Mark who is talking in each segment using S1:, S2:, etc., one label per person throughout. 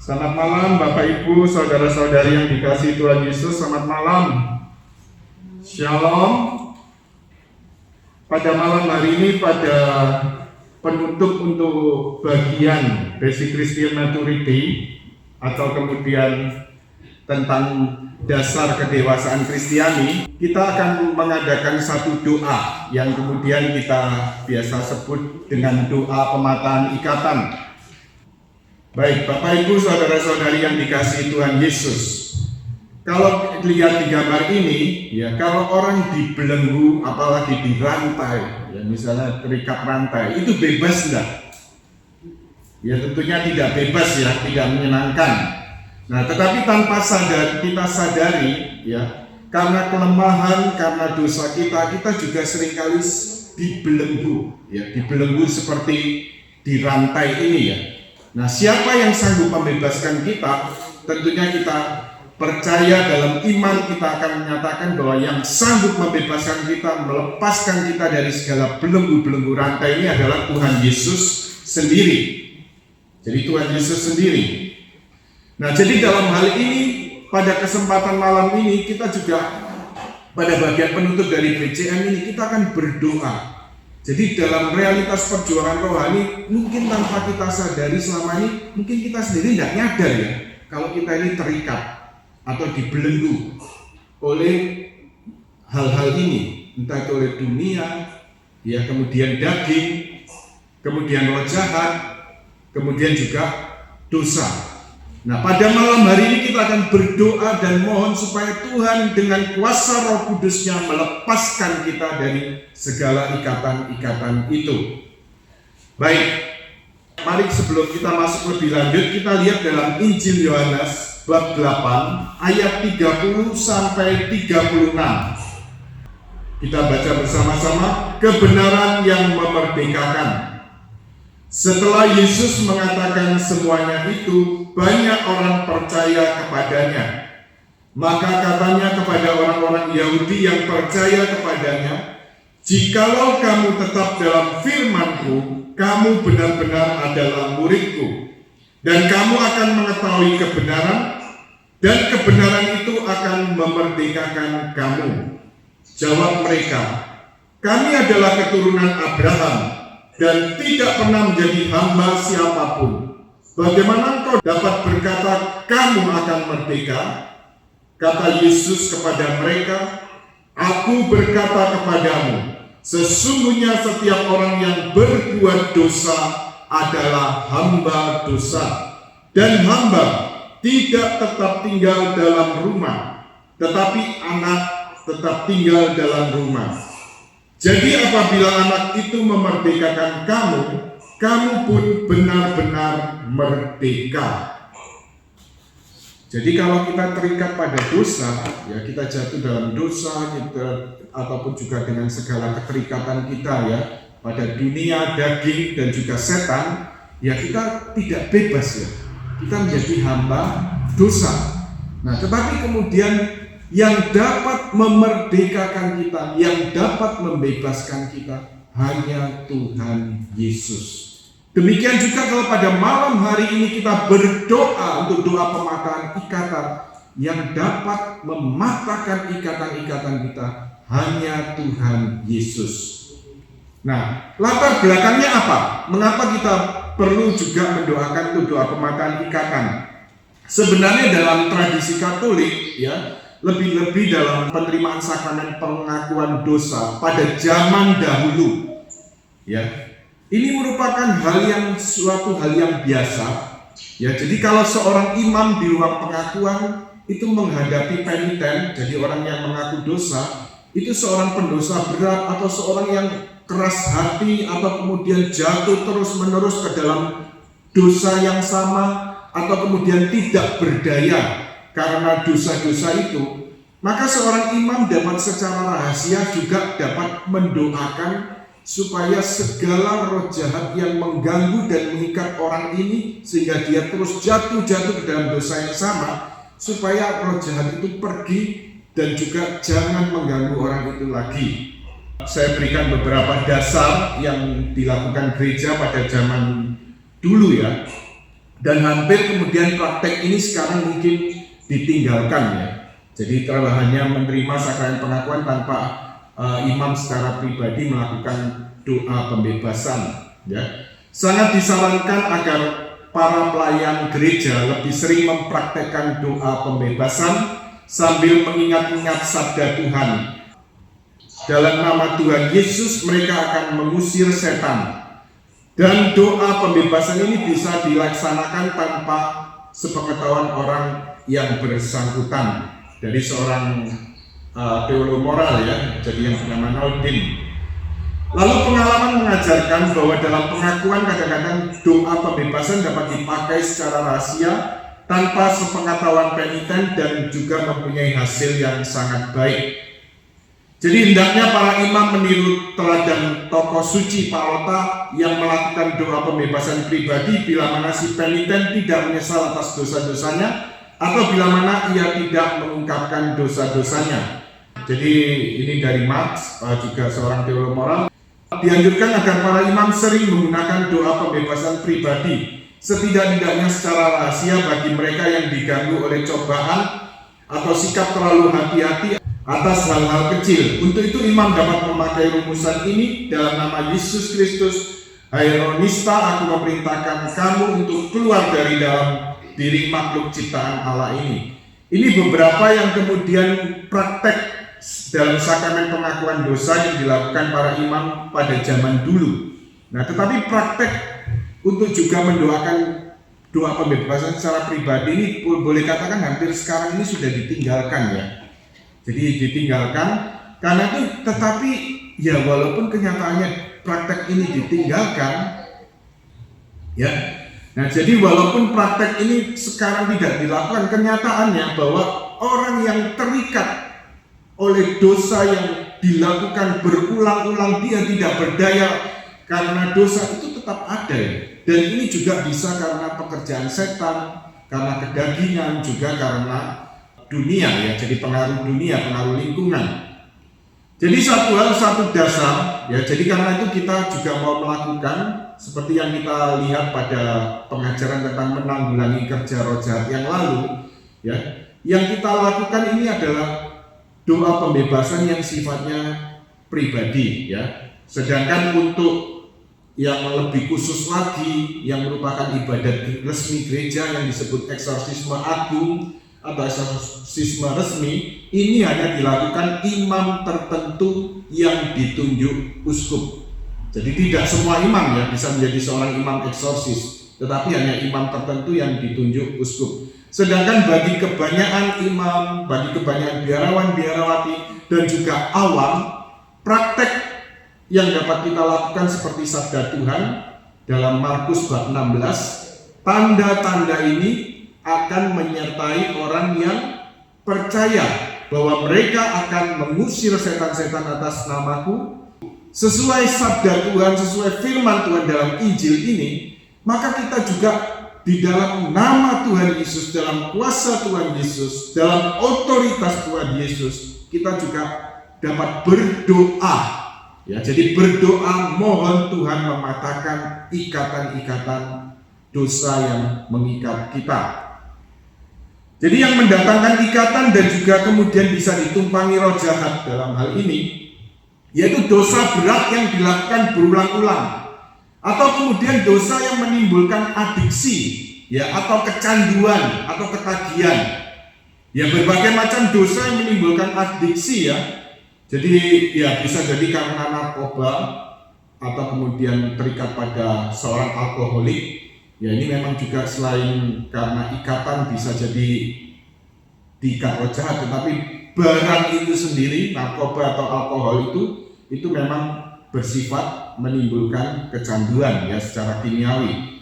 S1: Selamat malam Bapak Ibu, saudara-saudari yang dikasihi Tuhan Yesus. Selamat malam. Shalom. Pada malam hari ini, pada penutup untuk bagian Basic Christian Maturity atau kemudian tentang dasar kedewasaan Kristiani, kita akan mengadakan satu doa yang kemudian kita biasa sebut dengan doa pemataan ikatan. Baik, Bapak Ibu, saudara-saudari yang dikasihi Tuhan Yesus. Kalau lihat di gambar ini, ya, kalau orang dibelenggu, apalagi dirantai, ya, misalnya terikat rantai, itu bebas enggak? Ya, tentunya tidak bebas, ya, tidak menyenangkan. Nah, tetapi tanpa kita sadari, ya, karena kelemahan, karena dosa kita juga seringkali dibelenggu, ya, dibelenggu seperti dirantai ini, ya. Nah, siapa yang sanggup membebaskan kita? Tentunya kita percaya dalam iman, kita akan menyatakan bahwa yang sanggup membebaskan kita, melepaskan kita dari segala belenggu-belenggu rantai ini adalah Tuhan Yesus sendiri. Jadi Tuhan Yesus sendiri. Nah, jadi dalam hal ini, pada kesempatan malam ini, kita juga pada bagian penutup dari BCM ini, kita akan berdoa. Jadi dalam realitas perjuangan rohani, mungkin tanpa kita sadari selama ini, mungkin kita sendiri tidak nyadar, ya, kalau kita ini terikat atau dibelenggu oleh hal-hal ini, entah itu oleh dunia, ya, kemudian daging, kemudian roh jahat, kemudian juga dosa. Nah, pada malam hari ini kita akan berdoa dan mohon supaya Tuhan dengan kuasa Roh Kudus-Nya melepaskan kita dari segala ikatan-ikatan itu. Baik, mari sebelum kita masuk lebih lanjut, kita lihat dalam Injil Yohanes bab 8 ayat 30 sampai 36. Kita baca bersama-sama, kebenaran yang memerdekakan. Setelah Yesus mengatakan semuanya itu, banyak orang percaya kepadanya. Maka katanya kepada orang-orang Yahudi yang percaya kepadanya, "Jikalau kamu tetap dalam firman-Ku, kamu benar-benar adalah murid-Ku, dan kamu akan mengetahui kebenaran, dan kebenaran itu akan memerdekakan kamu." Jawab mereka, "Kami adalah keturunan Abraham dan tidak pernah menjadi hamba siapapun. Bagaimana engkau dapat berkata kamu akan merdeka?" Kata Yesus kepada mereka, "Aku berkata kepadamu, sesungguhnya setiap orang yang berbuat dosa adalah hamba dosa. Dan hamba tidak tetap tinggal dalam rumah, tetapi anak tetap tinggal dalam rumah. Jadi apabila anak itu memerdekakan kamu, kamu pun benar-benar merdeka." Jadi kalau kita terikat pada dosa, ya, kita jatuh dalam dosa, ataupun juga dengan segala keterikatan kita, ya, pada dunia, daging, dan juga setan, ya, kita tidak bebas, ya. Kita menjadi hamba dosa. Nah, tetapi kemudian yang dapat memerdekakan kita, yang dapat membebaskan kita, hanya Tuhan Yesus. Demikian juga kalau pada malam hari ini kita berdoa untuk doa pemataan ikatan, yang dapat mematahkan ikatan-ikatan kita, hanya Tuhan Yesus. Nah, latar belakangnya apa? Mengapa kita perlu juga mendoakan untuk doa pemataan ikatan? Sebenarnya dalam tradisi Katolik, ya, lebih-lebih dalam penerimaan sakramen pengakuan dosa pada zaman dahulu, ya, ini merupakan suatu hal yang biasa, ya. Jadi kalau seorang imam di ruang pengakuan itu menghadapi peniten, jadi orang yang mengaku dosa, itu seorang pendosa berat atau seorang yang keras hati atau kemudian jatuh terus-menerus ke dalam dosa yang sama, atau kemudian tidak berdaya karena dosa-dosa itu, maka seorang imam dapat secara rahasia juga dapat mendoakan supaya segala roh jahat yang mengganggu dan mengikat orang ini sehingga dia terus jatuh ke dalam dosa yang sama, supaya roh jahat itu pergi dan juga jangan mengganggu orang itu lagi. Saya berikan beberapa dasar yang dilakukan gereja pada zaman dulu, ya. Dan hampir kemudian praktek ini sekarang mungkin ditinggalkan ya. Jadi hanya menerima sakramen pengakuan tanpa imam secara pribadi melakukan doa pembebasan ya. Sangat disarankan agar para pelayan gereja lebih sering mempraktekkan doa pembebasan sambil mengingat-ingat sabda Tuhan. Dalam nama Tuhan Yesus mereka akan mengusir setan. Dan doa pembebasan ini bisa dilaksanakan tanpa sepengetahuan orang yang bersangkutan. Dari seorang teolog moral ya, jadi yang bernama Naudin. Lalu pengalaman mengajarkan bahwa dalam pengakuan kadang-kadang doa pembebasan dapat dipakai secara rahasia tanpa sepengetahuan peniten dan juga mempunyai hasil yang sangat baik. Jadi hendaknya para imam meniru teladan tokoh suci Pak Lota yang melakukan doa pembebasan pribadi bila mana si peniten tidak menyesal atas dosa-dosanya atau bila mana ia tidak mengungkapkan dosa-dosanya. Jadi ini dari Marx, juga seorang teolog moral. Dianjurkan agar para imam sering menggunakan doa pembebasan pribadi, setidak-tidaknya secara rahasia bagi mereka yang diganggu oleh cobaan atau sikap terlalu hati-hati atas hal-hal kecil. Untuk itu imam dapat memakai rumusan ini dalam nama Yesus Kristus. Hai Ronista, aku memerintahkan kamu untuk keluar dari dalam diri makhluk ciptaan Allah ini. Ini beberapa yang kemudian praktek dalam sakramen pengakuan dosa yang dilakukan para imam pada zaman dulu. Nah, tetapi praktek untuk juga mendoakan doa pembebasan secara pribadi ini boleh katakan hampir sekarang ini sudah ditinggalkan ya. Jadi ditinggalkan karena itu, tetapi ya walaupun kenyataannya praktek ini ditinggalkan ya. Nah, jadi walaupun praktek ini sekarang tidak dilakukan, kenyataannya bahwa orang yang terikat oleh dosa yang dilakukan berulang-ulang, dia tidak berdaya karena dosa itu tetap ada ya. Dan ini juga bisa karena pekerjaan setan, karena kedagingan, juga karena dunia ya. Jadi pengaruh dunia, pengaruh lingkungan. Jadi satu dasar ya. Jadi karena itu kita juga mau melakukan seperti yang kita lihat pada pengajaran tentang menanggulangi kerja roh jahat yang lalu ya. Yang kita lakukan ini adalah doa pembebasan yang sifatnya pribadi ya. Sedangkan untuk yang lebih khusus lagi yang merupakan ibadat resmi gereja yang disebut eksorsisme agung atau eksorsisme resmi, ini hanya dilakukan imam tertentu yang ditunjuk uskup. Jadi tidak semua imam ya bisa menjadi seorang imam eksorsis, tetapi hanya imam tertentu yang ditunjuk uskup. Sedangkan bagi kebanyakan imam, bagi kebanyakan biarawan-biarawati dan juga awam, praktek yang dapat kita lakukan seperti sabda Tuhan dalam Markus bab 16, tanda-tanda ini akan menyertai orang yang percaya bahwa mereka akan mengusir setan-setan atas namaku. Sesuai sabda Tuhan, sesuai firman Tuhan dalam Injil ini, maka kita juga di dalam nama Tuhan Yesus, dalam kuasa Tuhan Yesus, dalam otoritas Tuhan Yesus, kita juga dapat berdoa. Ya, jadi berdoa mohon Tuhan mematahkan ikatan-ikatan dosa yang mengikat kita. Jadi yang mendatangkan ikatan dan juga kemudian bisa ditumpangi roh jahat dalam hal ini, yaitu dosa berat yang dilakukan berulang-ulang, atau kemudian dosa yang menimbulkan adiksi, ya, atau kecanduan atau ketagihan. Ya, berbagai macam dosa yang menimbulkan adiksi ya. Jadi ya bisa jadi karena narkoba atau kemudian terikat pada seorang alkoholik. Ya, ini memang juga selain karena ikatan bisa jadi diikat roh jahat, tetapi barang itu sendiri, narkoba atau alkohol itu memang bersifat menimbulkan kecanduan ya secara kimiawi.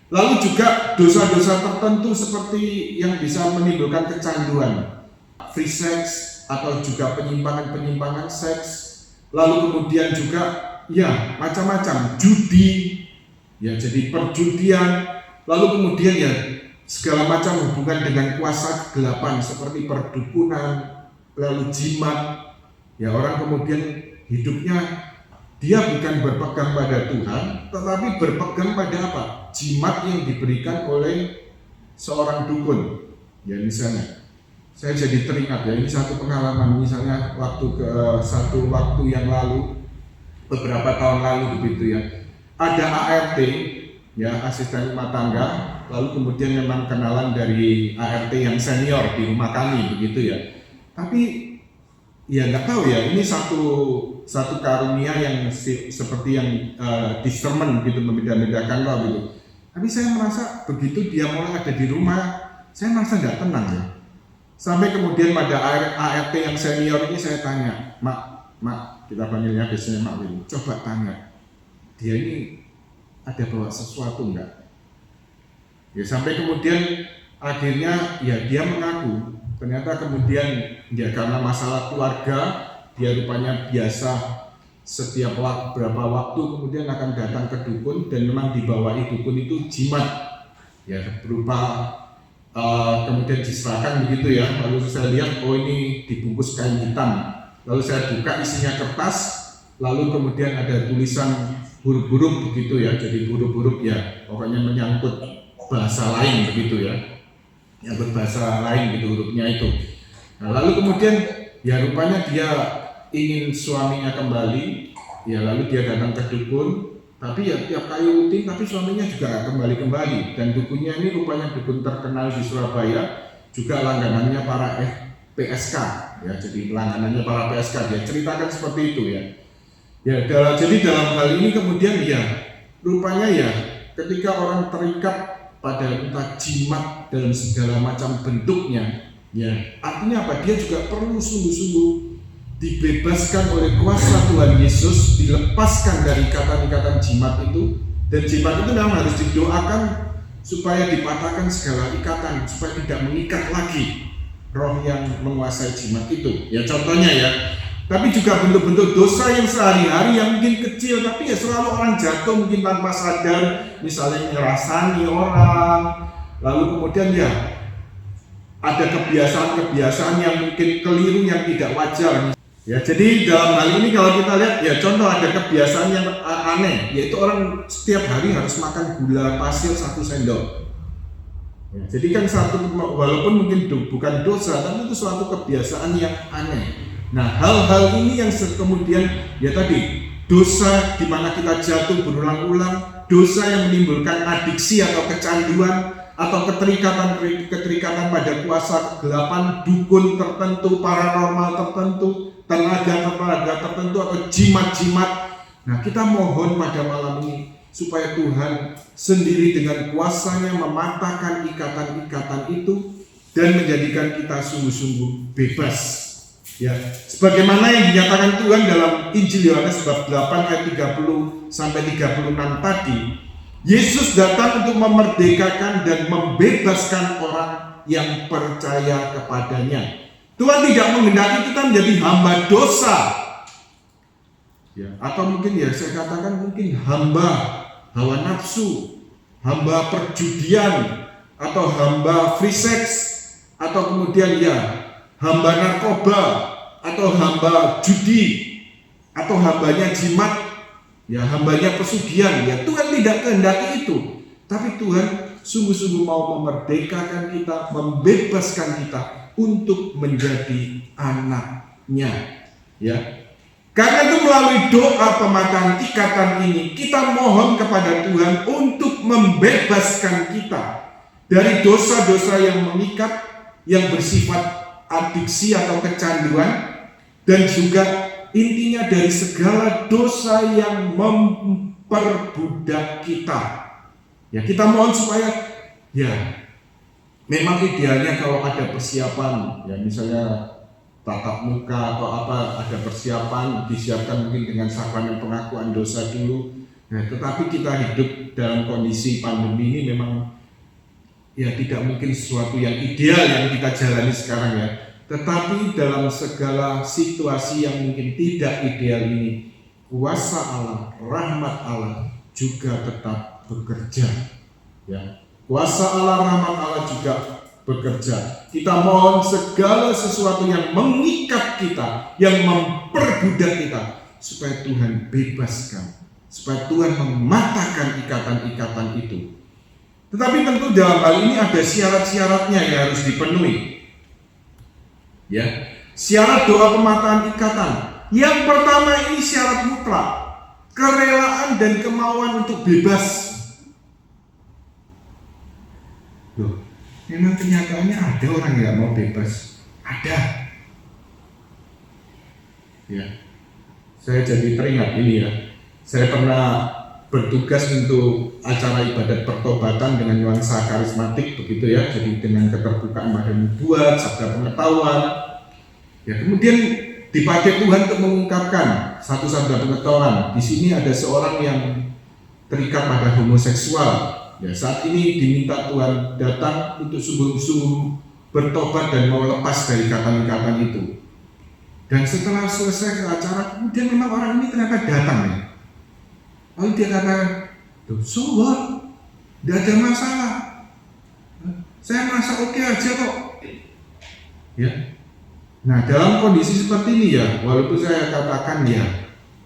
S1: Lalu juga dosa-dosa tertentu seperti yang bisa menimbulkan kecanduan, free sex atau juga penyimpangan seks. Lalu kemudian juga ya macam-macam judi, ya jadi perjudian. Lalu kemudian ya segala macam hubungan dengan kuasa kegelapan seperti perdukunan, lalu jimat. Ya orang kemudian hidupnya dia bukan berpegang pada Tuhan, tetapi berpegang pada apa? Jimat yang diberikan oleh seorang dukun. Ya misalnya, saya jadi teringat ya, ini satu pengalaman, misalnya satu waktu yang lalu, beberapa tahun lalu begitu ya, ada ART, ya asisten rumah tangga, lalu kemudian memang kenalan dari ART yang senior di rumah kami begitu ya. Tapi ya nggak tahu ya, ini satu karunia yang seperti yang discernment gitu, membeda-bedakan loh gitu. Tapi saya merasa begitu dia mulai ada di rumah, saya merasa nggak tenang ya. Sampai kemudian pada ART yang senior ini saya tanya, Mak, kita panggilnya biasanya Mak Win, coba tanya, dia ini ada bawa sesuatu enggak? Ya sampai kemudian akhirnya ya dia mengaku, ternyata kemudian ya karena masalah keluarga, dia rupanya biasa setiap beberapa waktu kemudian akan datang ke dukun, dan memang dibawahi dukun itu jimat ya berupa kemudian diserahkan begitu ya. Lalu saya lihat, oh ini dibungkus kain hitam, lalu saya buka isinya kertas, lalu kemudian ada tulisan huruf-huruf begitu ya, jadi huruf-huruf ya pokoknya menyangkut bahasa lain begitu ya, menyangkut bahasa lain gitu hurufnya itu. Nah, lalu kemudian ya rupanya dia ingin suaminya kembali, ya lalu dia datang ke dukun, tapi ya tiap kali rutin, tapi suaminya juga kembali, dan dukunnya ini rupanya dukun terkenal di Surabaya, juga langganannya para PSK ya, jadi langganannya para PSK, dia ceritakan seperti itu ya. Ya jadi dalam hal ini kemudian ya rupanya ya ketika orang terikat pada entah jimat dalam segala macam bentuknya, ya artinya apa? Dia juga perlu sungguh-sungguh dibebaskan oleh kuasa Tuhan Yesus, dilepaskan dari ikatan-ikatan jimat itu, dan jimat itu memang harus didoakan supaya dipatahkan segala ikatan, supaya tidak mengikat lagi roh yang menguasai jimat itu. Ya contohnya ya, tapi juga bentuk-bentuk dosa yang sehari-hari yang mungkin kecil, tapi ya selalu orang jatuh mungkin tanpa sadar, misalnya ngerasani orang, lalu kemudian ya ada kebiasaan-kebiasaan yang mungkin keliru, yang tidak wajar. Ya jadi dalam hal ini kalau kita lihat ya contoh ada kebiasaan yang aneh, yaitu orang setiap hari harus makan gula pasir 1 sendok. Ya, jadi kan walaupun mungkin bukan dosa, tapi itu suatu kebiasaan yang aneh. Nah hal-hal ini yang kemudian ya tadi dosa di mana kita jatuh berulang-ulang, dosa yang menimbulkan adiksi atau kecanduan atau keterikatan pada kuasa kegelapan, dukun tertentu, paranormal tertentu, tenaga tertentu atau jimat-jimat. Nah kita mohon pada malam ini supaya Tuhan sendiri dengan kuasanya mematahkan ikatan-ikatan itu dan menjadikan kita sungguh-sungguh bebas. Ya, sebagaimana yang dinyatakan Tuhan dalam Injil Yohanes bab 8 ayat 30 sampai 36 tadi, Yesus datang untuk memerdekakan dan membebaskan orang yang percaya kepadanya. Tuhan tidak menghendaki kita menjadi hamba dosa. Ya, atau mungkin ya saya katakan mungkin hamba hawa nafsu, hamba perjudian, atau hamba free sex, atau kemudian ya hamba narkoba, atau hamba judi, atau hambanya jimat, ya hambanya pesugihan. Ya Tuhan tidak kehendaki itu, tapi Tuhan sungguh-sungguh mau memerdekakan kita, membebaskan kita untuk menjadi anaknya. Ya, karena itu melalui doa pematahan ikatan ini kita mohon kepada Tuhan untuk membebaskan kita dari dosa-dosa yang mengikat, yang bersifat adiksi atau kecanduan, dan juga intinya dari segala dosa yang memperbudak kita. Ya kita mohon supaya ya memang idealnya kalau ada persiapan, ya misalnya tatap muka atau apa, ada persiapan, disiapkan mungkin dengan sakramen pengakuan dosa dulu. Nah, tetapi kita hidup dalam kondisi pandemi ini memang ya tidak mungkin sesuatu yang ideal yang kita jalani sekarang ya. Tetapi dalam segala situasi yang mungkin tidak ideal ini, kuasa Allah, rahmat Allah juga tetap bekerja. Ya, kuasa Allah, rahmat Allah juga bekerja. Kita mohon segala sesuatu yang mengikat kita, yang memperbudak kita, supaya Tuhan bebaskan, supaya Tuhan mematahkan ikatan-ikatan itu. Tetapi tentu dalam hal ini ada syarat-syaratnya yang harus dipenuhi. Ya, syarat doa pematahan ikatan. Yang pertama ini syarat mutlak, kerelaan dan kemauan untuk bebas. Loh, memang kenyataannya ada orang yang mau bebas. Ada. Ya, saya jadi teringat ini ya. Saya pernah bertugas untuk acara ibadat pertobatan dengan nuansa karismatik begitu ya, jadi dengan keterbukaan pada nubuat, sabda pengetahuan. Ya, kemudian dipakai Tuhan untuk mengungkapkan satu sabda pengetahuan. Di sini ada seorang yang terikat pada homoseksual. Ya, saat ini diminta Tuhan datang untuk sungguh-sungguh bertobat dan mau lepas dari ikatan-ikatan itu. Dan setelah selesai acara, kemudian memang orang ini ternyata datang ya. Lalu dia katakan, so what? Tidak ada masalah. Saya merasa oke aja kok. Ya. Nah, dalam kondisi seperti ini ya, walaupun saya katakan ya,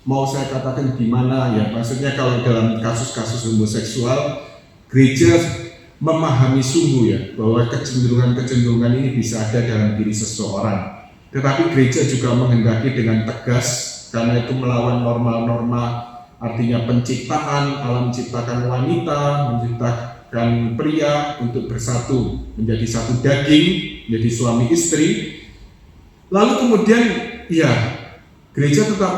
S1: mau saya katakan gimana ya, maksudnya kalau dalam kasus-kasus homoseksual, gereja memahami sungguh ya, bahwa kecenderungan-kecenderungan ini bisa ada dalam diri seseorang. Tetapi gereja juga menghendaki dengan tegas, karena itu melawan norma-norma. Artinya penciptaan, Allah menciptakan wanita, menciptakan pria untuk bersatu, menjadi satu daging, menjadi suami istri. Lalu kemudian, ya, gereja tetap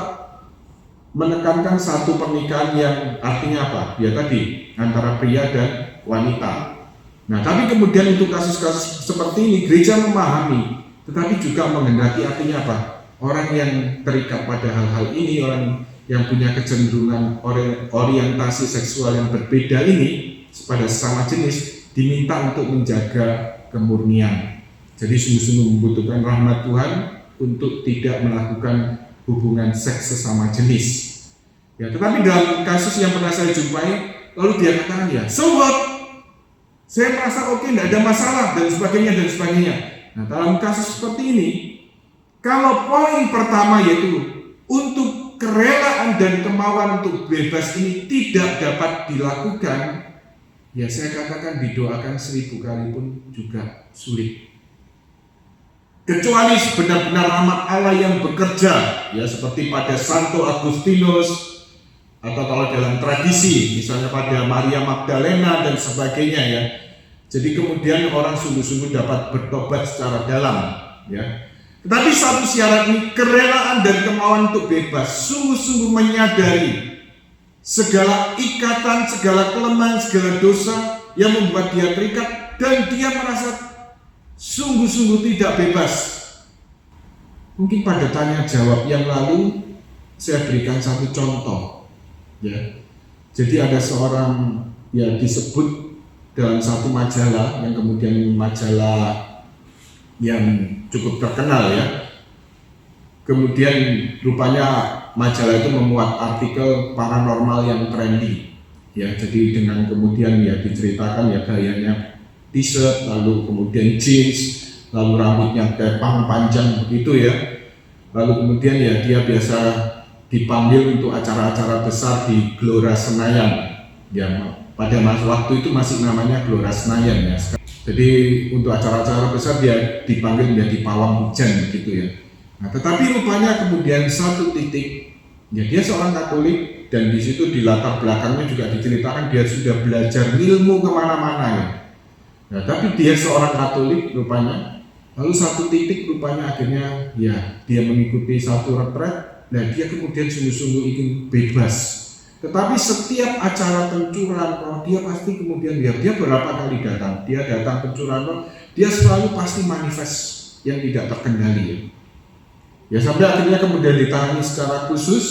S1: menekankan satu pernikahan yang artinya apa? Ya tadi, antara pria dan wanita. Nah, tapi kemudian untuk kasus-kasus seperti ini, gereja memahami, tetapi juga menghendaki artinya apa? Orang yang terikat pada hal-hal ini, orang yang punya kecenderungan orientasi seksual yang berbeda ini pada sesama jenis diminta untuk menjaga kemurnian. Jadi sungguh-sungguh membutuhkan rahmat Tuhan untuk tidak melakukan hubungan seks sesama jenis. Ya, tetapi dalam kasus yang pernah saya jumpai, lalu dia katakan ya, so what? Saya merasa oke, tidak ada masalah dan sebagainya dan sebagainya. Nah, dalam kasus seperti ini, kalau poin pertama yaitu untuk kerelaan dan kemauan untuk bebas ini tidak dapat dilakukan, ya saya katakan didoakan 1000 kali pun juga sulit. Kecuali benar-benar rahmat Allah yang bekerja, ya seperti pada Santo Agustinus, atau kalau dalam tradisi, misalnya pada Maria Magdalena dan sebagainya ya. Jadi kemudian orang sungguh-sungguh dapat bertobat secara dalam, ya. Tetapi satu syarat ini, kerelaan dan kemauan untuk bebas, sungguh-sungguh menyadari segala ikatan, segala kelemahan, segala dosa yang membuat dia terikat dan dia merasa sungguh-sungguh tidak bebas. Mungkin pada tanya jawab yang lalu saya berikan satu contoh, ya. Jadi ada seorang ya disebut dalam satu majalah yang kemudian majalah yang cukup terkenal ya. Kemudian rupanya majalah itu memuat artikel paranormal yang trendy. Ya, jadi dengan kemudian ya diceritakan ya gayanya t-shirt, lalu kemudian jeans, lalu rambutnya kepang panjang begitu ya. Lalu kemudian ya dia biasa dipanggil untuk acara-acara besar di Gelora Senayan. Ya, pada waktu itu masih namanya Gelora Senayan ya. Jadi untuk acara-acara besar dia dipanggil menjadi pawang hujan begitu ya. Nah, tetapi rupanya kemudian satu titik, ya dia seorang Katolik dan di situ di latar belakangnya juga diceritakan dia sudah belajar ilmu kemana-mana ya. Nah, tapi dia seorang Katolik rupanya. Lalu satu titik rupanya akhirnya ya dia mengikuti satu retret. Nah dia kemudian sungguh-sungguh ingin bebas. Tetapi setiap acara pencurahan roh dia pasti kemudian dia berapa kali datang, dia datang pencurahan roh, dia selalu pasti manifest yang tidak terkendali. Ya sampai akhirnya kemudian ditangani secara khusus.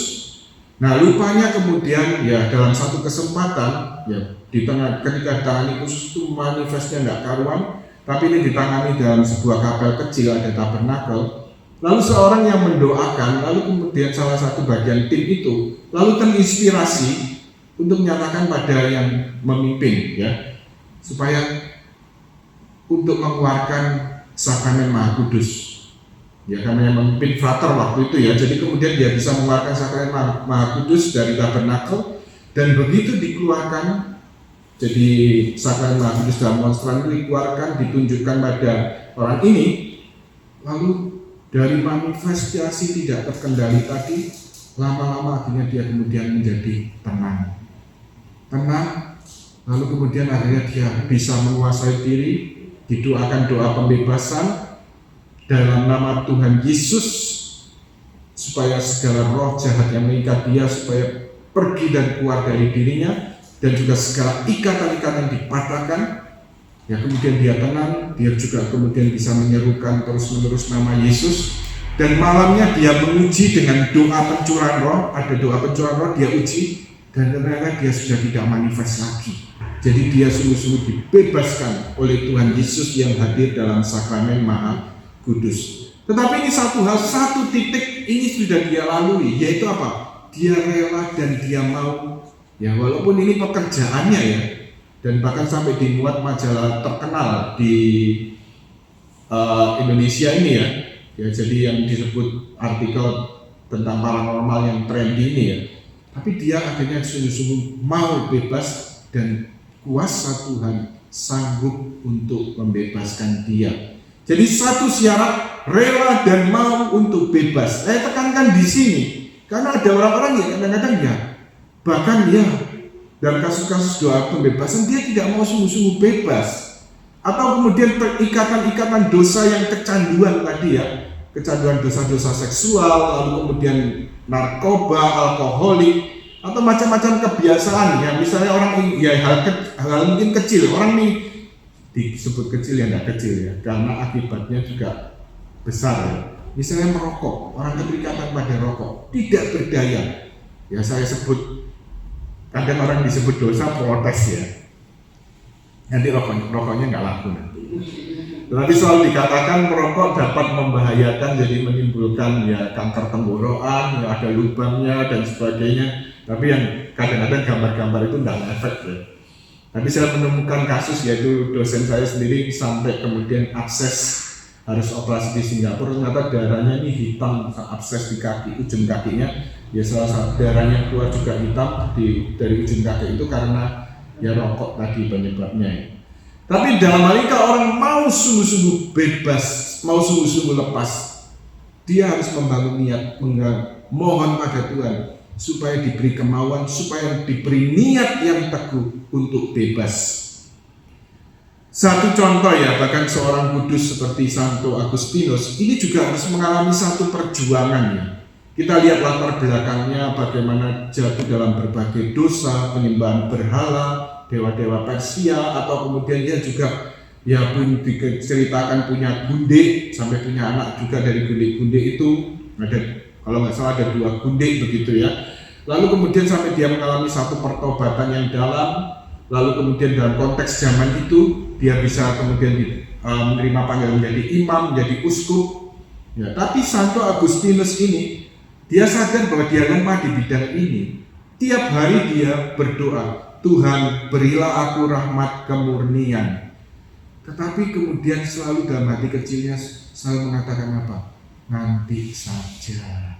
S1: Nah rupanya kemudian ya dalam satu kesempatan ya di tengah ketika ditangani khusus itu manifestnya tidak karuan, tapi ini ditangani dalam sebuah kapel kecil ada tabernakel. Lalu seorang yang mendoakan, lalu kemudian salah satu bagian tim itu lalu terinspirasi untuk menyatakan pada yang memimpin ya supaya untuk mengeluarkan sakramen Maha Kudus. Ya karena yang memimpin frater waktu itu ya, jadi kemudian dia bisa mengeluarkan sakramen Maha Kudus dari tabernakel, dan begitu dikeluarkan, jadi sakramen Maha Kudus dalam monstran itu dikeluarkan, ditunjukkan pada orang ini, lalu dari manifestasi tidak terkendali tadi, lama-lama akhirnya dia kemudian menjadi tenang, lalu kemudian akhirnya dia bisa menguasai diri, didoakan doa pembebasan dalam nama Tuhan Yesus, supaya segala roh jahat yang mengikat dia supaya pergi dan keluar dari dirinya, dan juga segala ikatan-ikatan dipatahkan. Ya kemudian dia tenang, dia juga kemudian bisa menyerukan terus-menerus nama Yesus, dan malamnya dia menguji dengan doa pencurahan roh. Ada doa pencurahan roh, dia uji, dan ternyata dia sudah tidak manifest lagi. Jadi dia sungguh-sungguh dibebaskan oleh Tuhan Yesus yang hadir dalam sakramen Maha Kudus. Tetapi ini satu hal, satu titik ini sudah dia lalui, yaitu apa? Dia rela dan dia mau. Ya walaupun ini pekerjaannya ya, dan bahkan sampai dimuat majalah terkenal di Indonesia ini ya. Ya jadi yang disebut artikel tentang paranormal yang trendy ini ya. Tapi dia akhirnya sungguh-sungguh mau bebas, dan kuasa Tuhan sanggup untuk membebaskan dia. Jadi satu syarat, rela dan mau untuk bebas. Saya tekankan di sini karena ada orang-orang yang kadang-kadang ya, bahkan ya dalam kasus-kasus doa pembebasan dia tidak mau sungguh-sungguh bebas, atau kemudian ikatan-ikatan dosa yang kecanduan tadi ya, kecanduan dosa-dosa seksual, lalu kemudian narkoba, alkoholik, atau macam-macam kebiasaan ya. Misalnya orang ya hal mungkin kecil, orang nih disebut kecil ya, tidak kecil ya, karena akibatnya juga besar ya. Misalnya merokok, orang keterikatan pada rokok, tidak berdaya. Ya saya sebut, kadang orang disebut dosa protes ya. Nanti rokoknya nggak laku nanti. Tetapi selalu dikatakan merokok dapat membahayakan, jadi menimbulkan ya kanker tenggorokan, ya ada lubangnya dan sebagainya. Tapi yang kadang-kadang gambar-gambar itu tidak efek ya. Tapi saya menemukan kasus, yaitu dosen saya sendiri sampai kemudian abses, harus operasi di Singapura, ternyata darahnya ini hitam, abses di kaki, ujung kakinya, ya salah satu darahnya keluar juga hitam dari ujung kaki itu karena ya rokok tadi penyebabnya. Tapi dalam hal ini kalau orang mau sungguh-sungguh bebas, mau sungguh-sungguh lepas, dia harus membangun niat, mohon pada Tuhan supaya diberi kemauan, supaya diberi niat yang teguh untuk bebas. Satu contoh ya, bahkan seorang kudus seperti Santo Agustinus ini juga harus mengalami satu perjuangan ya. Kita lihat latar belakangnya, bagaimana jatuh dalam berbagai dosa, penyembahan berhala, dewa-dewa Persia, atau kemudian dia juga ya pun diceritakan punya gundik, sampai punya anak juga dari gundik-gundik itu. Ada, kalau nggak salah ada 2 gundik begitu ya. Lalu kemudian sampai dia mengalami satu pertobatan yang dalam. Lalu kemudian dalam konteks zaman itu dia bisa kemudian menerima panggilan menjadi imam, menjadi uskup. Ya, tapi Santo Agustinus ini dia sadar bahwa dia lemah di bidang ini. Tiap hari dia berdoa, Tuhan berilah aku rahmat kemurnian. Tetapi kemudian selalu dalam hati kecilnya selalu mengatakan apa? Nanti saja.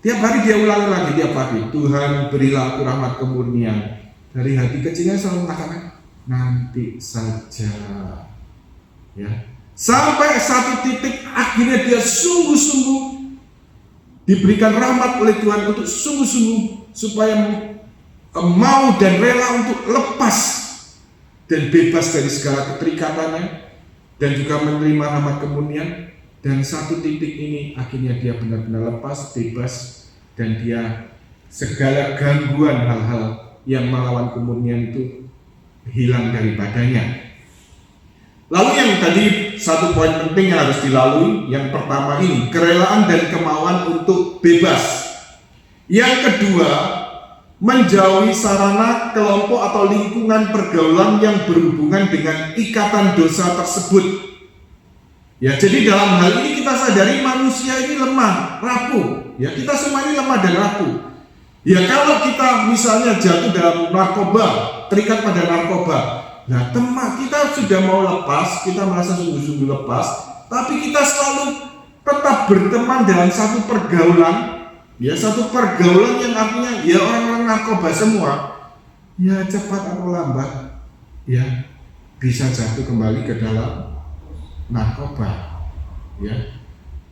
S1: Tiap hari dia ulangi lagi, tiap hari, Tuhan berilah aku rahmat kemurnian. Dari hati kecilnya selalu mengatakan nanti saja. Ya. Sampai satu titik akhirnya dia sungguh-sungguh diberikan rahmat oleh Tuhan untuk sungguh-sungguh supaya mau dan rela untuk lepas dan bebas dari segala keterikatannya dan juga menerima rahmat kemurnian. Dan satu titik ini akhirnya dia benar-benar lepas, bebas, dan dia segala gangguan hal-hal yang melawan kemurnian itu hilang daripadanya. Lalu yang tadi satu poin penting yang harus dilalui, yang pertama ini kerelaan dan kemauan untuk bebas. Yang kedua, menjauhi sarana, kelompok atau lingkungan pergaulan yang berhubungan dengan ikatan dosa tersebut. Ya, jadi dalam hal ini kita sadari manusia ini lemah, rapuh. Ya, kita semua ini lemah dan rapuh. Ya, kalau kita misalnya jatuh dalam narkoba, terikat pada narkoba, nah kita sudah mau lepas, kita merasa sungguh-sungguh lepas, tapi kita selalu tetap berteman dalam satu pergaulan, ya satu pergaulan yang artinya ya orang-orang narkoba semua, ya cepat atau lambat ya bisa jatuh kembali ke dalam narkoba, ya.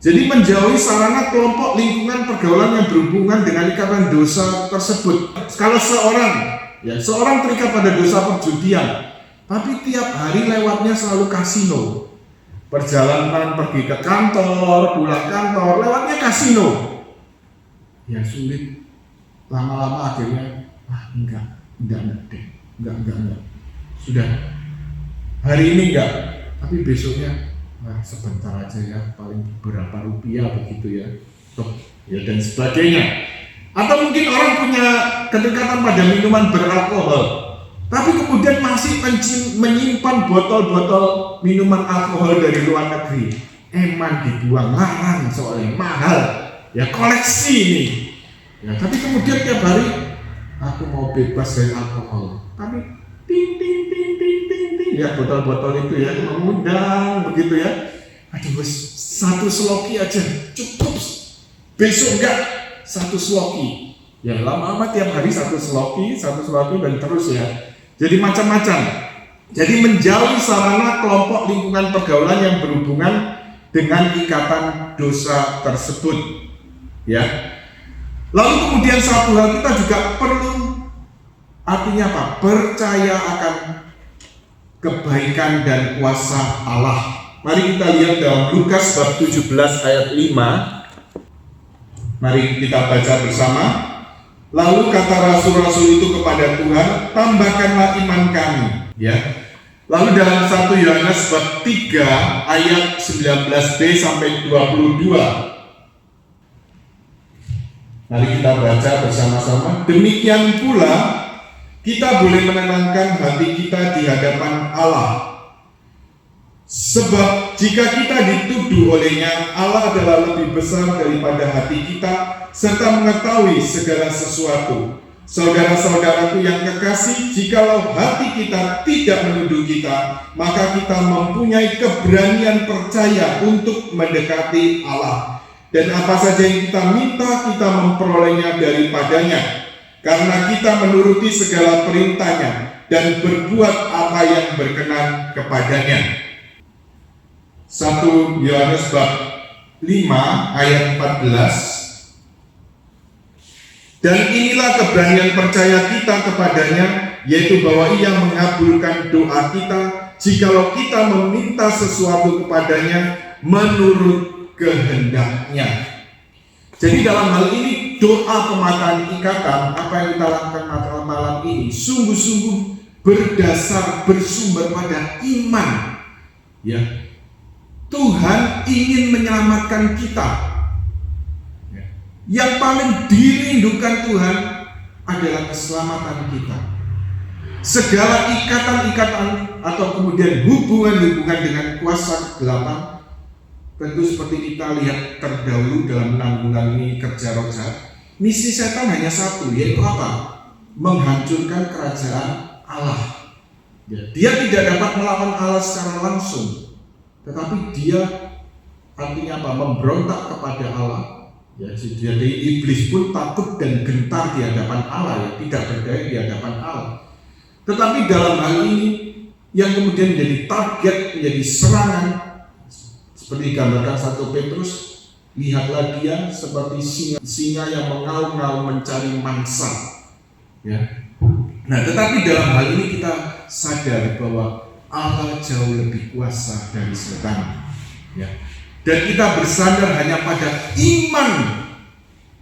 S1: Jadi menjauhi sarana, kelompok, lingkungan, pergaulan yang berhubungan dengan ikatan dosa tersebut. Kalau seorang terikat pada dosa perjudian, tapi tiap hari lewatnya selalu kasino, perjalanan pergi ke kantor, pulang kantor, lewatnya kasino, ya sulit. Lama-lama akhirnya, enggak. Sudah, hari ini enggak, tapi besoknya sebentar aja ya, paling beberapa rupiah begitu ya, dan sebagainya. Atau mungkin orang punya kedekatan pada minuman beralkohol, tapi kemudian masih menyimpan botol-botol minuman alkohol dari luar negeri. Eman dibuang, larang soalnya mahal, ya koleksi ini. Ya, tapi kemudian tiap hari aku mau bebas dari alkohol, tapi ting ya botol-botol itu ya mengundang begitu ya. Aduh, satu sloki aja cukup, besok enggak satu sloki. Ya lama-lama tiap hari satu sloki dan terus ya. Jadi macam-macam. Jadi menjauhi sarana, kelompok, lingkungan, pergaulan yang berhubungan dengan ikatan dosa tersebut. Ya. Lalu kemudian satu hal kita juga perlu, artinya apa? Percaya akan kebaikan dan kuasa Allah. Mari kita lihat dalam Lukas bab 17 ayat 5. Mari kita baca bersama. Lalu kata rasul-rasul itu kepada Tuhan, tambahkanlah iman kami. Ya. Lalu dalam 1 Yohanes bab 3 ayat 19b sampai 22. Mari kita baca bersama-sama. Demikian pula kita boleh menenangkan hati kita di hadapan Allah. Sebab jika kita dituduh olehnya, Allah adalah lebih besar daripada hati kita, serta mengetahui segala sesuatu. Saudara-saudaraku yang kekasih, jikalau hati kita tidak menuduh kita, maka kita mempunyai keberanian percaya untuk mendekati Allah. Dan apa saja yang kita minta, kita memperolehnya daripadanya. Karena kita menuruti segala perintahnya dan berbuat apa yang berkenan kepadanya. 1 Yohanes bab 5 ayat 14. Dan inilah keberanian percaya kita kepadanya, yaitu bahwa Ia mengabulkan doa kita jikalau kita meminta sesuatu kepadanya menurut kehendaknya. Jadi dalam hal ini doa pemataan ikatan, apa yang kita lakukan malam ini sungguh-sungguh bersumber pada iman. Ya, Tuhan ingin menyelamatkan kita. Yang paling dirindukan Tuhan adalah keselamatan kita. Segala ikatan-ikatan atau kemudian hubungan-hubungan dengan kuasa kegelapan, tentu seperti kita lihat terdahulu dalam menanggulangi kerja roh jahat, misi setan hanya satu, yaitu apa? Menghancurkan kerajaan Allah. Dia tidak dapat melawan Allah secara langsung, tetapi dia artinya apa? Memberontak kepada Allah. Ya, jadi iblis pun takut dan gentar di hadapan Allah, ya, tidak berdaya di hadapan Allah. Tetapi dalam hal ini yang kemudian menjadi target, menjadi serangan, seperti digambarkan 1 Petrus, lihatlah dia seperti singa yang mengaum-ngaum mencari mangsa. Ya. Nah, tetapi dalam hal ini kita sadar bahwa Allah jauh lebih kuasa dari setan. Ya. Dan kita bersandar hanya pada iman,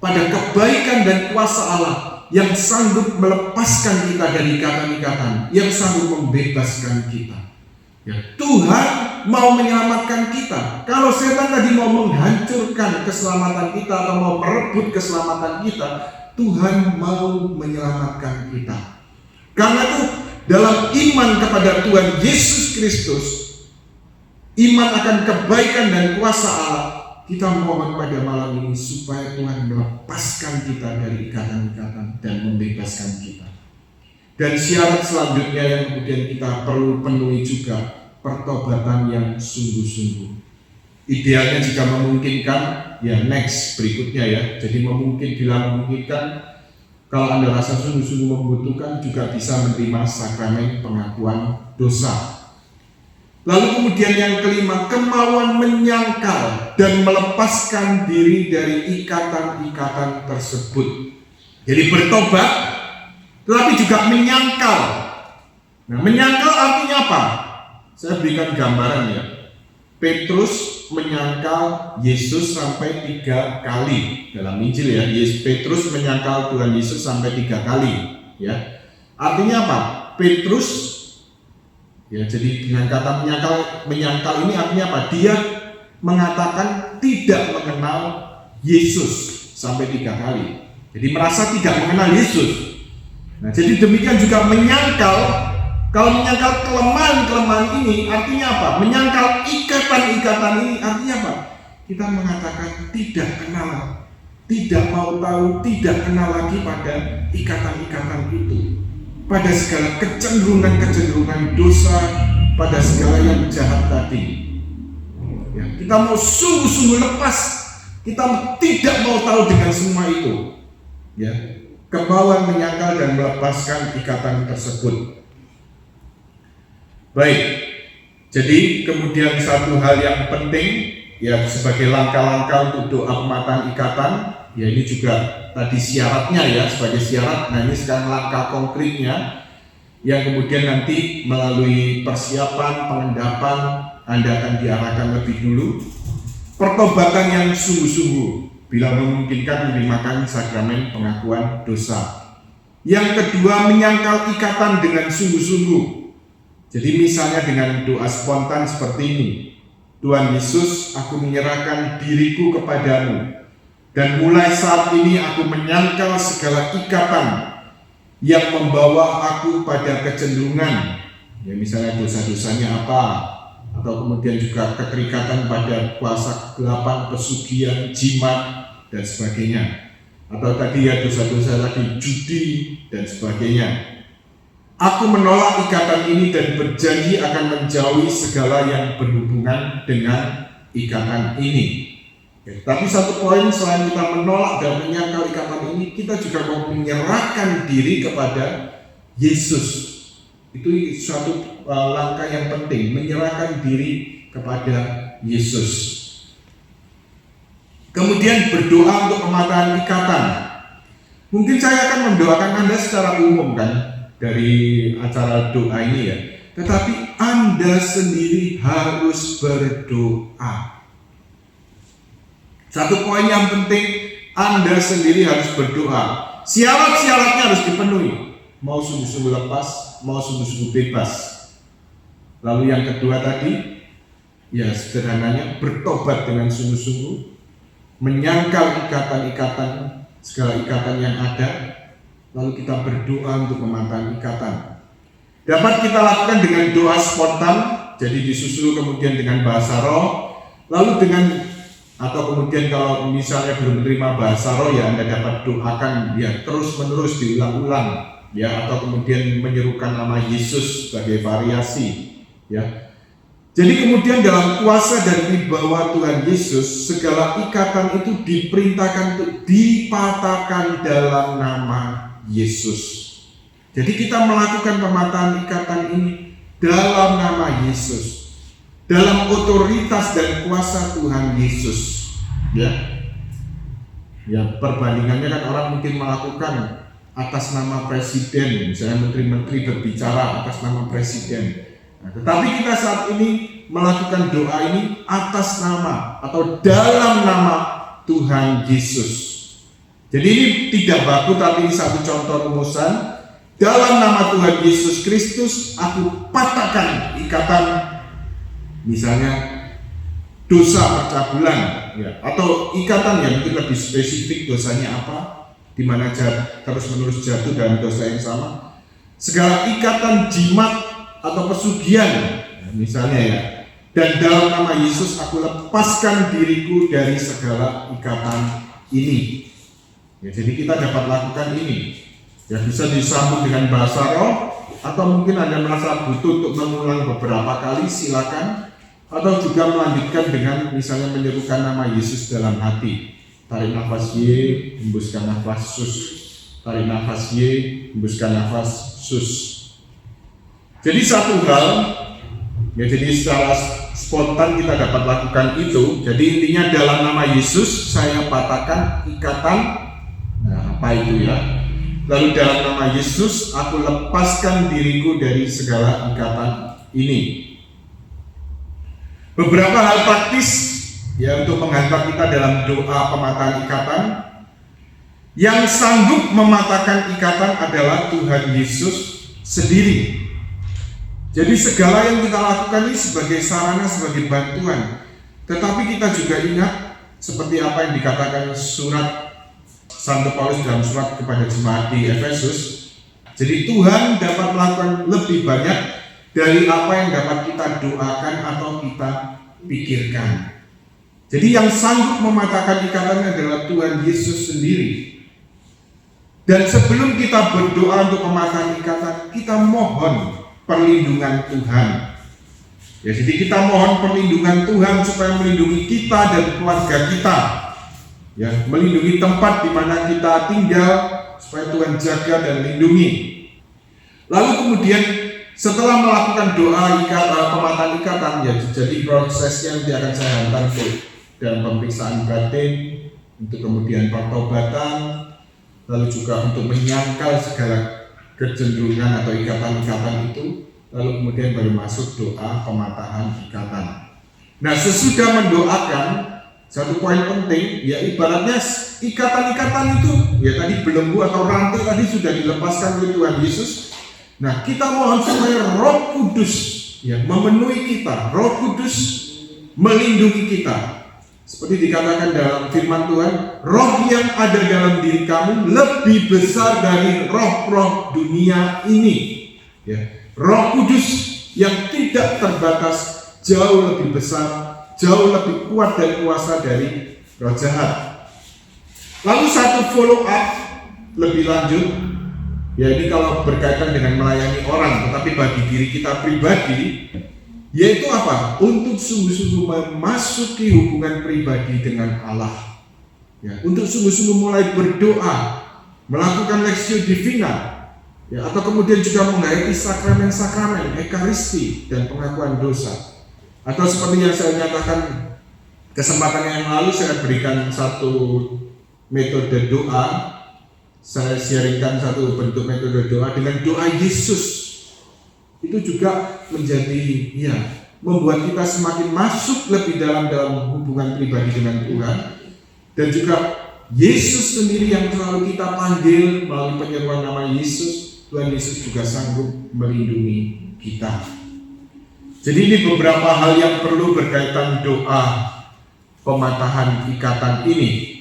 S1: pada kebaikan dan kuasa Allah yang sanggup melepaskan kita dari ikatan-ikatan, yang sanggup membebaskan kita. Ya, Tuhan mau menyelamatkan kita. Kalau setan tadi mau menghancurkan keselamatan kita atau mau merebut keselamatan kita, Tuhan mau menyelamatkan kita. Karena itu dalam iman kepada Tuhan Yesus Kristus, iman akan kebaikan dan kuasa Allah, kita mohon pada malam ini supaya Tuhan melepaskan kita dari ikatan-ikatan dan membebaskan kita. Dan syarat selanjutnya yang kemudian kita perlu penuhi juga pertobatan yang sungguh-sungguh. idealnya jika memungkinkan, ya next berikutnya ya. Jadi bila memungkinkan, kalau Anda rasa sungguh-sungguh membutuhkan, juga bisa menerima sakramen pengakuan dosa. Lalu kemudian yang kelima, kemauan menyangkal dan melepaskan diri dari ikatan-ikatan tersebut. Jadi bertobat, tetapi juga menyangkal. Nah, menyangkal artinya apa? Saya berikan gambaran ya. Petrus menyangkal Yesus sampai 3 kali dalam Injil ya. Petrus menyangkal Tuhan Yesus sampai 3 kali ya. Artinya apa? Petrus ya, jadi dengan kata menyangkal ini artinya apa? Dia mengatakan tidak mengenal Yesus sampai 3 kali. Jadi merasa tidak mengenal Yesus. Nah, jadi demikian juga menyangkal. Kalau menyangkal kelemahan-kelemahan ini artinya apa? Menyangkal ikatan-ikatan ini artinya apa? Kita mengatakan tidak kenal, tidak mau tahu, tidak kenal lagi pada ikatan-ikatan itu. Pada segala kecenderungan-kecenderungan dosa, pada segala yang jahat tadi. Ya, kita mau sungguh-sungguh lepas, kita tidak mau tahu dengan semua itu. Ya, kemauan menyangkal dan melepaskan ikatan tersebut. Baik, jadi kemudian satu hal yang penting ya sebagai langkah-langkah untuk doa pematahan ikatan, ya ini juga tadi syaratnya ya sebagai syarat. Nah ini sekarang langkah konkretnya yang kemudian nanti melalui persiapan pengendapan Anda akan diarahkan lebih dulu. Pertobatan yang sungguh-sungguh bila memungkinkan menerima sakramen pengakuan dosa. Yang kedua, menyangkal ikatan dengan sungguh-sungguh. Jadi misalnya dengan doa spontan seperti ini. Tuhan Yesus, aku menyerahkan diriku kepadamu, dan mulai saat ini aku menyangkal segala ikatan yang membawa aku pada kecenderungan, ya misalnya dosa-dosanya apa, atau kemudian juga keterikatan pada kuasa kegelapan, pesugihan, jimat, dan sebagainya. Atau tadi ya dosa-dosa tadi, judi, dan sebagainya. Aku menolak ikatan ini dan berjanji akan menjauhi segala yang berhubungan dengan ikatan ini. Ya, tapi satu poin, selain kita menolak dan menyangkal ikatan ini, kita juga mau menyerahkan diri kepada Yesus. Itu suatu langkah yang penting, menyerahkan diri kepada Yesus. Kemudian berdoa untuk pematahan ikatan. Mungkin saya akan mendoakan Anda secara umum kan, dari acara doa ini ya. Tetapi Anda sendiri harus berdoa. Satu poin yang penting, Anda sendiri harus berdoa. Syarat-syaratnya harus dipenuhi. Mau sungguh-sungguh lepas, mau sungguh-sungguh bebas. Lalu yang kedua tadi, ya sederhananya bertobat dengan sungguh-sungguh, menyangkal ikatan-ikatan, segala ikatan yang ada, lalu kita berdoa untuk pematahan ikatan. Dapat kita lakukan dengan doa spontan, jadi disusul kemudian dengan bahasa roh, lalu dengan atau kemudian kalau misalnya belum menerima bahasa roh ya Anda dapat doakan ya terus menerus diulang-ulang ya, atau kemudian menyerukan nama Yesus sebagai variasi ya. Jadi kemudian dalam kuasa dan wibawa Tuhan Yesus, segala ikatan itu diperintahkan untuk dipatahkan dalam nama Yesus. Jadi kita melakukan pematahan ikatan ini dalam nama Yesus, dalam otoritas dan kuasa Tuhan Yesus. Ya, perbandingannya kan orang mungkin melakukan atas nama presiden, misalnya menteri-menteri berbicara atas nama presiden. Nah, tetapi kita saat ini melakukan doa ini atas nama atau dalam nama Tuhan Yesus. Jadi ini tidak baku, tapi ini satu contoh rumusan. Dalam nama Tuhan Yesus Kristus, aku patahkan ikatan, misalnya dosa percabulan, ya, atau ikatan yang mungkin lebih spesifik dosanya apa, di mana terus-menerus jatuh dalam dosa yang sama. Segala ikatan jimat atau pesugihan, misalnya ya. Dan dalam nama Yesus aku lepaskan diriku dari segala ikatan ini. Ya, jadi kita dapat lakukan ini. Ya, bisa disambung dengan bahasa roh, atau mungkin Anda merasa butuh untuk mengulang beberapa kali, silakan. Atau juga melanjutkan dengan misalnya menyerukan nama Yesus dalam hati. Tarik nafas Y, hembuskan nafas sus. Tarik nafas Y, hembuskan nafas sus. Jadi satu hal, ya, jadi secara spontan kita dapat lakukan itu. Jadi intinya dalam nama Yesus saya patahkan ikatan. Nah, apa itu ya? Lalu dalam nama Yesus aku lepaskan diriku dari segala ikatan ini. Beberapa hal praktis ya untuk menghantar kita dalam doa pematahan ikatan. Yang sanggup mematahkan ikatan adalah Tuhan Yesus sendiri. Jadi segala yang kita lakukan ini sebagai sarana, sebagai bantuan. Tetapi kita juga ingat seperti apa yang dikatakan surat Santo Paulus dalam surat kepada jemaat di Efesus. Jadi Tuhan dapat melakukan lebih banyak dari apa yang dapat kita doakan atau kita pikirkan. Jadi yang sanggup mematahkan ikatan adalah Tuhan Yesus sendiri. Dan sebelum kita berdoa untuk pematahan ikatan, kita mohon perlindungan Tuhan. Ya, jadi kita mohon perlindungan Tuhan supaya melindungi kita dan keluarga kita. Ya, melindungi tempat di mana kita tinggal supaya Tuhan jaga dan lindungi. Lalu kemudian setelah melakukan doa pematahan ikatan, ya, jadi prosesnya nanti akan saya hantar dalam pemeriksaan batin, untuk kemudian pertobatan, lalu juga untuk menyangkal segala kecenderungan atau ikatan-ikatan itu, lalu kemudian baru masuk doa pematahan ikatan. Nah, sesudah mendoakan, satu poin penting, ya ibaratnya ikatan-ikatan itu, ya tadi belenggu atau rantai tadi sudah dilepaskan oleh Tuhan Yesus. Nah, kita mohon supaya Roh Kudus ya memenuhi kita, Roh Kudus melindungi kita. Seperti dikatakan dalam firman Tuhan, roh yang ada dalam diri kamu lebih besar dari roh-roh dunia ini. Ya, Roh Kudus yang tidak terbatas jauh lebih besar, jauh lebih kuat dan kuasa dari roh jahat. Lalu satu follow up lebih lanjut, ya ini kalau berkaitan dengan melayani orang, tetapi bagi diri kita pribadi, yaitu apa? Untuk sungguh-sungguh memasuki hubungan pribadi dengan Allah. Ya, untuk sungguh-sungguh mulai berdoa, melakukan Lectio Divina, ya, atau kemudian juga menghayati sakramen-sakramen, ekaristi dan pengakuan dosa. Atau seperti yang saya nyatakan kesempatan yang lalu, saya berikan satu metode doa. Saya sharingkan satu bentuk metode doa dengan doa Yesus. Itu juga menjadi membuat kita semakin masuk lebih dalam hubungan pribadi dengan Tuhan. Dan juga Yesus sendiri yang selalu kita panggil melalui penyeruan nama Yesus. Tuhan Yesus juga sanggup melindungi kita. Jadi ini beberapa hal yang perlu berkaitan doa pematahan ikatan ini.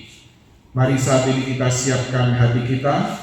S1: Mari saat ini kita siapkan hati kita.